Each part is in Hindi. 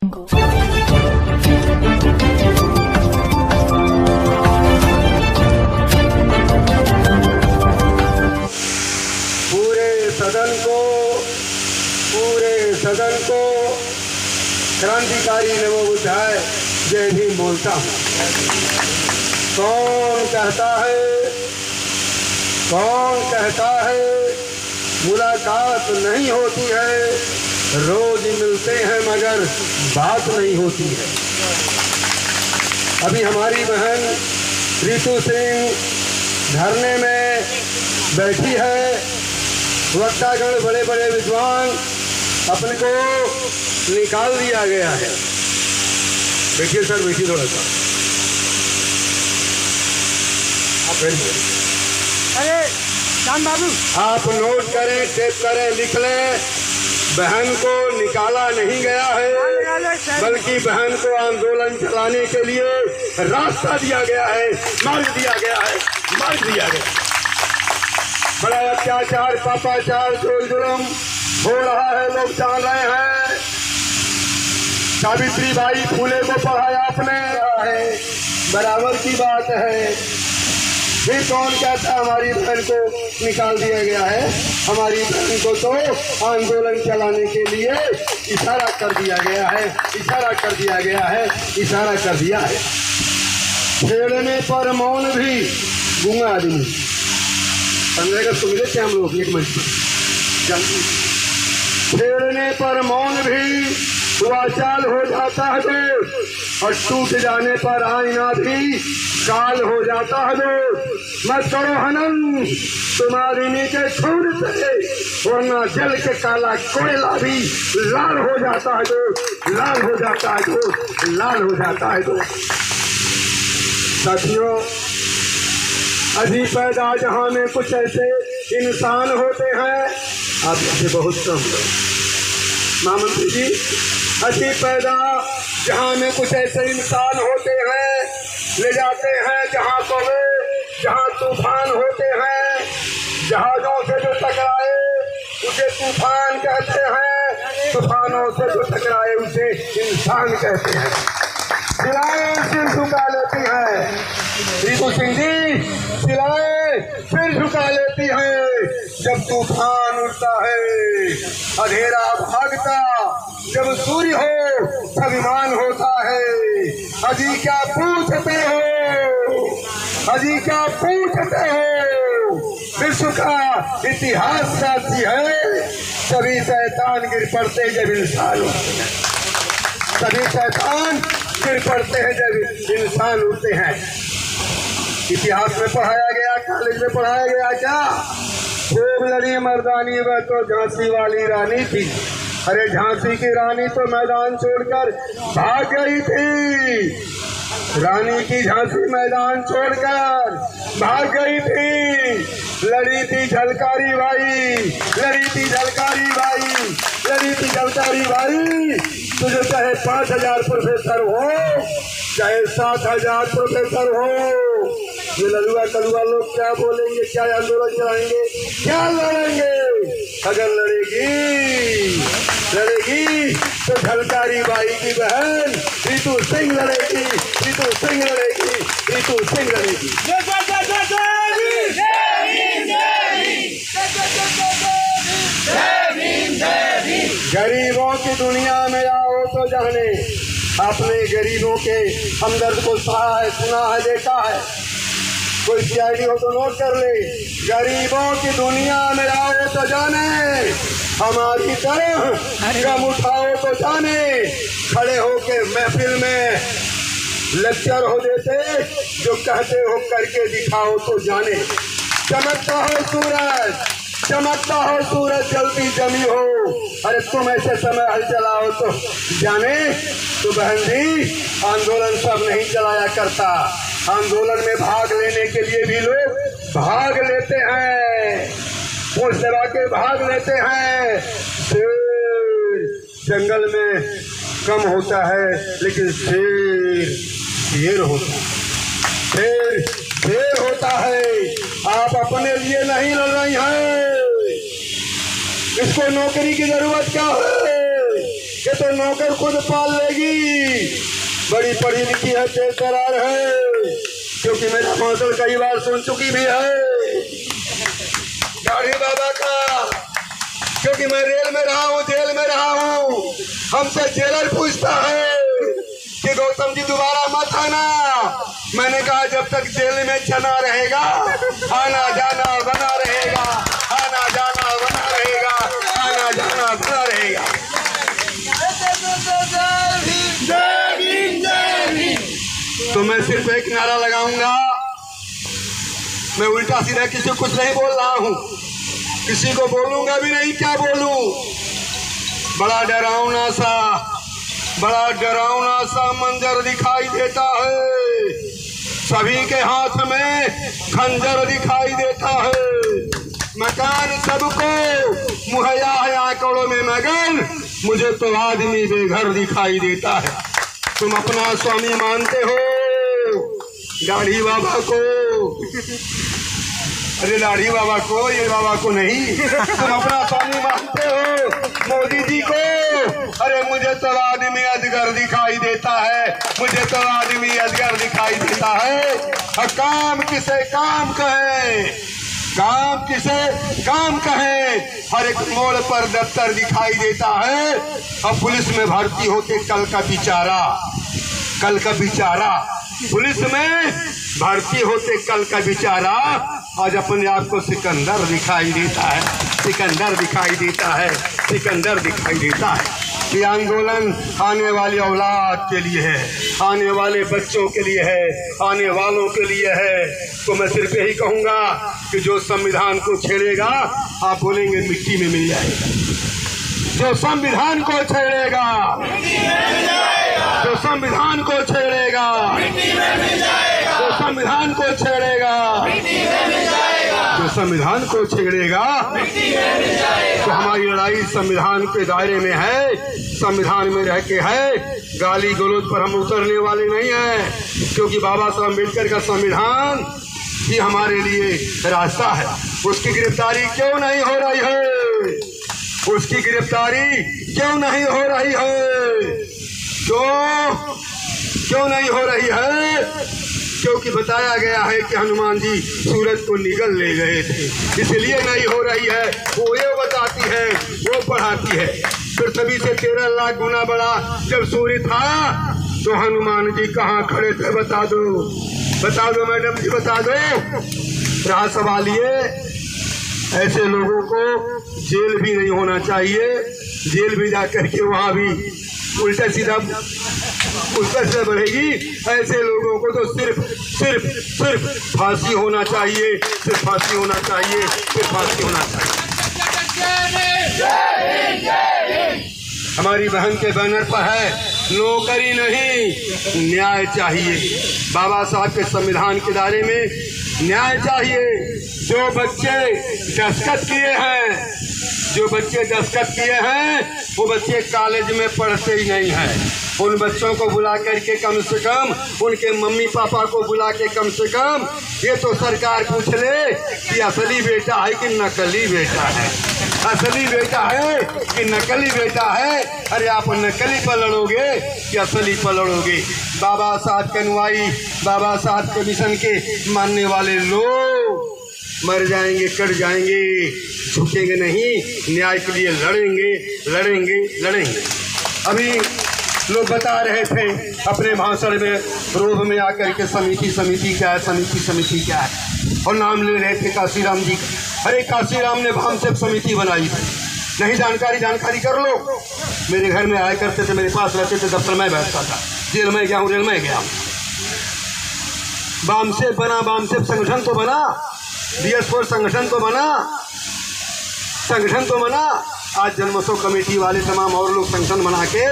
सदन को क्रांतिकारी नमो बुद्धाय जय भीम बोलता हूँ। कौन कहता है मुलाकात नहीं होती है, रोज मिलते हैं मगर बात नहीं होती है। अभी हमारी बहन रितु सिंह धरने में बैठी है। वक्तागण बड़े बड़े विद्वान अपने को निकाल दिया गया है। देखिए सर, बैठिए थोड़ा सा। अरे चांद बाबू, आप नोट करें, टेप करें, लिख लें। बहन को निकाला नहीं गया है, बल्कि बहन को आंदोलन चलाने के लिए रास्ता दिया गया है, मार्ग दिया गया है, मार्ग दिया गया। बड़ा अत्याचार, पापाचार, जुल्म हो रहा है, लोग जान रहे हैं। सावित्रीबाई फूले को पढ़ाया आपने है, बराबर की बात है। फिर कौन कहता है हमारी बहन को निकाल दिया गया है? हमारी बहन को तो आंदोलन चलाने के लिए इशारा कर दिया गया है, इशारा कर दिया गया है, इशारा कर दिया है। छेड़ने पर मौन भी गूंगा आदमी। 15 अगस्त को मिले थे हम लोग एक मंच पर। छेड़ने पर मौन भी वाचाल हो जाता है, और टूट जाने पर आईना भी काल हो जाता है। मत करो हनन तुम्हारी नीचे खून से, वरना जल के काला कोयला भी लाल हो जाता है, जो लाल हो जाता है, जो लाल हो जाता है। तो साथियों, अभी पैदा जहां में कुछ ऐसे इंसान होते हैं, आप जैसे बहुत कम लोग, महामंत्री जी, अभी पैदा जहां में कुछ ऐसे इंसान होते हैं, ले जाते हैं जहां कवे, जहां तूफान होते हैं। जहाजों से जो टकराए उसे तूफान कहते हैं, तूफानों से जो टकराए उसे इंसान कहते हैं। सिलाएं सिर झुका लेती हैं, रितु सिंह जी, सिलाएं सिर झुका लेती हैं। जब तूफान उड़ता है, अंधेरा भागता, जब सूर्य हो स्वाभिमान होता है। अजी क्या पूछते हो, अजी क्या पूछते हो? विश्व का इतिहास साक्षी है, सभी शैतान गिर पड़ते जब इंसान उठते हैं, सभी शैतान गिर पड़ते हैं जब इंसान उठते हैं। इतिहास में पढ़ाया गया, कॉलेज में पढ़ाया गया क्या? खूब लड़ी मर्दानी, वह तो झांसी वाली रानी थी। अरे झांसी की रानी तो मैदान छोड़कर भाग गई थी। रानी की झांसी मैदान छोड़कर भाग गई थी। लड़ी थी झलकारी बाई, लड़ी थी झलकारी बाई, लड़ी थी झलकारी बाई। तुझे चाहे 5000 प्रोफेसर हो, चाहे 7000 प्रोफेसर हो, ये ललुआ कलुआ लोग क्या बोलेंगे, क्या आंदोलन चलाएंगे, क्या लड़ेंगे? अगर लड़ेगी तो झलकारी बाई की बहन रितु सिंह लड़ेगी, रितु सिंह लड़ेगी, रितु सिंह लड़ेगी। गरीबों की दुनिया में आओ तो जाने, आपने गरीबों के हमदर्द को सहा है, सुना है, देखा है। कोई सीआईडी हो तो नोट कर ले। गरीबों की दुनिया में आओ तो जाने, हमारी तरह कम उठाओ तो जाने। खड़े होके महफिल में लेक्चर हो देते, जो कहते हो करके दिखाओ तो जाने। चमकता हो सूरज, चमकता हो सूरज, जलती जमी हो, अरे तुम ऐसे समय हल चलाओ तो जाने। तो बहन जी, आंदोलन सब नहीं चलाया करता, आंदोलन में भाग लेने के लिए भी लोग भाग लेते हैं, पुलिस लगा के भाग लेते हैं। शेर जंगल में कम होता है, लेकिन शेर होता है, शेर होता है। आप अपने लिए नहीं लड़ रही हैं, इसको नौकरी की जरूरत क्या है? ये तो नौकर खुद पाल लेगी। बड़ी पढ़ी लिखी है, तेज तरार है, क्योंकि मेरा मौसल कई बार सुन चुकी भी है दाढ़ी बाबा का, क्योंकि मैं रेल में रहा हूँ, जेल में रहा हूँ। हमसे जेलर पूछता है कि गौतम जी दोबारा मत आना। मैंने कहा जब तक जेल में चना रहेगा, आना जाना बना रहेगा, आना जाना बना रहेगा, आना जाना बना रहेगा। तो मैं सिर्फ एक नारा लगाऊंगा, मैं उल्टा सीधा किसी को कुछ नहीं बोल रहा हूँ, किसी को बोलूंगा भी नहीं। क्या बोलूं? बड़ा डरावना सा मंजर दिखाई देता है। सभी के हाथ में खंजर दिखाई देता है। मकान सबको मुहैया है आंकड़ों में मगन, मुझे तो आदमी बेघर दिखाई देता है। तुम अपना स्वामी मानते हो दाढ़ी बाबा को, अरे दाढ़ी बाबा को, ये बाबा को नहीं। तुम अपना स्वामी मानते हो मोदी जी को। अरे मुझे तो आदमी अजगर दिखाई देता है, मुझे तो आदमी अजगर दिखाई देता है। और काम किसे काम कहे, काम किसे काम कहे। हर एक मोड़ पर दफ्तर दिखाई देता है। और पुलिस में भर्ती होते कल का बेचारा, पुलिस में भर्ती होते कल का बेचारा आज अपने आप को सिकंदर दिखाई देता है, सिकंदर दिखाई देता है, सिकंदर दिखाई देता है। ये आंदोलन आने वाली औलाद के लिए है, आने वाले बच्चों के लिए है, आने वालों के लिए है। तो मैं सिर्फ यही कहूँगा कि जो संविधान को छेड़ेगा, आप बोलेंगे मिट्टी में मिल जाएगा। जो संविधान को छेड़ेगा, जो संविधान को छेड़ेगा, जो संविधान को छेड़ेगा, जो संविधान को छेड़ेगा, तो हमारी लड़ाई संविधान के दायरे में है, संविधान में रह के है। गाली गलौज पर हम उतरने वाले नहीं हैं, क्योंकि बाबा साहब अम्बेडकर का संविधान ही हमारे लिए रास्ता है। उसकी गिरफ्तारी क्यों नहीं हो रही है? उसकी गिरफ्तारी क्यों नहीं हो रही है? क्यों नहीं हो रही है? क्योंकि बताया गया है कि हनुमान जी सूरज को निगल ले गए थे, इसलिए नहीं हो रही है। वो ये बताती है, वो पढ़ाती है। पृथ्वी से 13 लाख गुना बड़ा जब सूर्य था, तो हनुमान जी कहाँ खड़े थे? बता दो मैडम जी, बता दो। रहा सवाल ये, ऐसे लोगों को जेल भी नहीं होना चाहिए। जेल भी जाकर के वहाँ भी उल्टा सीधा बढ़ेगी। ऐसे लोगों को तो सिर्फ फांसी होना चाहिए, सिर्फ फांसी होना चाहिए, सिर्फ फांसी होना चाहिए। हमारी बहन के बैनर पर है, नौकरी नहीं न्याय चाहिए। बाबा साहब के संविधान के दायरे में न्याय चाहिए। जो बच्चे दस्तखत किए हैं, वो बच्चे कॉलेज में पढ़ते ही नहीं हैं। उन बच्चों को बुला करके कम से कम, उनके मम्मी पापा को बुला के कम से कम ये तो सरकार पूछ ले कि असली बेटा है कि नकली बेटा है, असली बेटा है कि नकली बेटा है। अरे आप नकली पर लड़ोगे कि असली पर लड़ोगे? बाबा साहब के अनुयायी, बाबा साहब के मिशन के मानने वाले लोग मर जाएंगे, कट जाएंगे, झुकेंगे नहीं, न्याय के लिए लड़ेंगे। अभी लोग बता रहे थे अपने भाषण में, रोब में आकर के समिति क्या है, समिति क्या है, और नाम ले रहे थे काशीराम जी का। अरे काशीराम ने भामसेप समिति बनाई थी। नहीं जानकारी कर लो। मेरे घर में आया करते थे, मेरे पास रहते थे, दफ्तर में बैठता था। जेल में गया हूँ, रेल में गया हूँ। बामसेप संगठन तो बना, BS4 संगठन तो बना। आज जन्मोत्सव कमेटी वाले तमाम और लोग संगठन बना के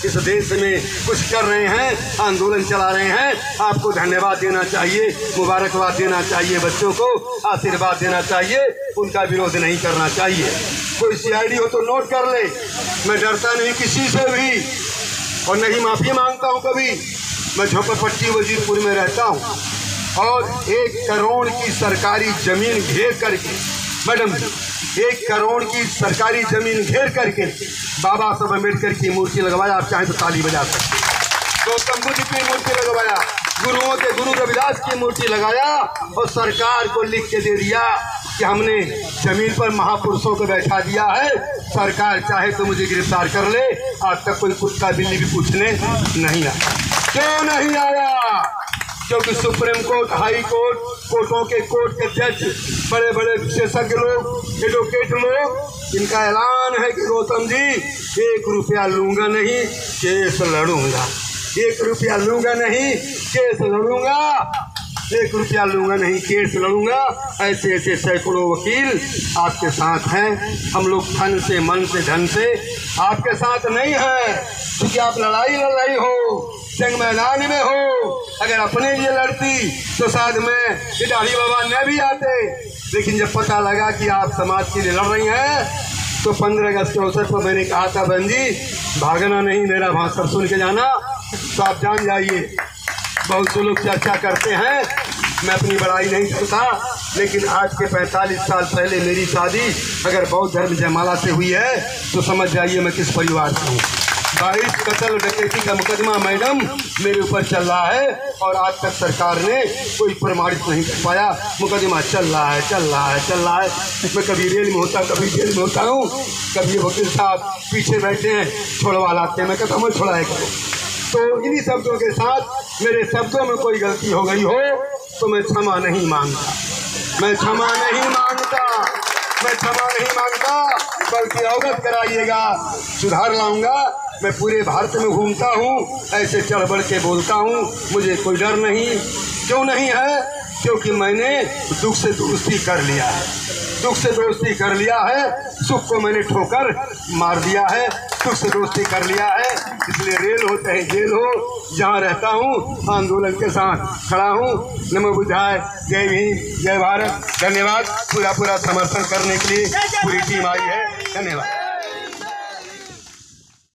इस देश में कुछ कर रहे हैं, आंदोलन चला रहे हैं। आपको धन्यवाद देना चाहिए, मुबारकबाद देना चाहिए, बच्चों को आशीर्वाद देना चाहिए, उनका विरोध नहीं करना चाहिए। कोई CID हो तो नोट कर ले। मैं डरता नहीं किसी से भी, और नहीं माफ़ी मांगता हूँ कभी। मैं झोपड़पट्टी वजीरपुर में रहता हूँ, और 1 करोड़ की सरकारी जमीन घेर करके, मैडम जी 1 करोड़ की सरकारी जमीन घेर करके बाबा साहब अम्बेडकर की मूर्ति लगवाया। आप चाहें तो ताली बजा सकते हैं। गौतम बुद्ध की मूर्ति लगवाया, गुरुओं के गुरु रविदास की मूर्ति लगाया और सरकार को लिख के दे दिया कि हमने जमीन पर महापुरुषों को बैठा दिया है। सरकार चाहे तो मुझे गिरफ्तार कर ले। आज तक कोई कुत्ता बिल्ली भी पूछने नहीं आया। क्यों नहीं आया? क्योंकि सुप्रीम कोर्ट, हाई कोर्ट, कोर्टों के कोर्ट के जज, बड़े बड़े विशेषज्ञ लोग, एडवोकेट लोग, इनका ऐलान है कि गौतम जी 1 रुपया लूंगा नहीं, केस लड़ूंगा। 1 रुपया लूंगा नहीं, केस लड़ूंगा। 1 रुपया लूंगा नहीं, केस लड़ूंगा। ऐसे ऐसे सैकड़ों वकील आपके साथ हैं। हम लोग धन से, मन से, धन से आपके साथ नहीं हैं, क्योंकि आप लड़ाई लड़ रही हो, जंग मैदान में हो। अगर अपने लिए लड़ती तो शायद मैं ये दाढ़ी बाबा न भी आते। लेकिन जब पता लगा कि आप समाज के लिए लड़ रही हैं तो 15 अगस्त के अवसर पर मैंने कहा था, बहन जी भागना नहीं, मेरा भाषण सुन के जाना। तो आप जान जाइए, बहुत से लोग चर्चा करते हैं, मैं अपनी बड़ाई नहीं करता, लेकिन आज के 45 साल पहले मेरी शादी अगर बौद्ध धर्म जयमाला से हुई है तो समझ जाइए मैं किस परिवार से हूँ। 22 कत्ल डकैती का मुकदमा मैडम मेरे ऊपर चल रहा है और आज तक सरकार ने कोई प्रमाणित नहीं कर पाया। मुकदमा चल रहा है, चल रहा है, चल रहा है। मैं कभी रेल में होता, कभी जेल में होता हूँ, कभी वकील साहब पीछे बैठे हैं, छोड़वा लाते हैं, मैं कहता हूँ छोड़ाया करो। तो इन्हीं शब्दों के साथ मेरे शब्दों में कोई गलती हो गई हो तो मैं क्षमा नहीं मांगता, मैं क्षमा नहीं मांगता, मैं क्षमा नहीं मांगता, बल्कि अवगत कराइएगा, सुधार लाऊंगा। मैं पूरे भारत में घूमता हूँ, ऐसे चढ़ बढ़ के बोलता हूँ, मुझे कोई डर नहीं। क्यों नहीं है? क्योंकि मैंने दुख से दोस्ती कर लिया है, दुख से दोस्ती कर लिया है। सुख को मैंने ठोकर मार दिया है, सुख से दोस्ती कर लिया है। इसलिए रेल हो चाहे जेल हो, जहाँ रहता हूँ आंदोलन के साथ खड़ा हूँ। नमो बुद्धाय, जय भीम, जय भारत। धन्यवाद। पूरा समर्थन करने के लिए पूरी टीम आई है। धन्यवाद।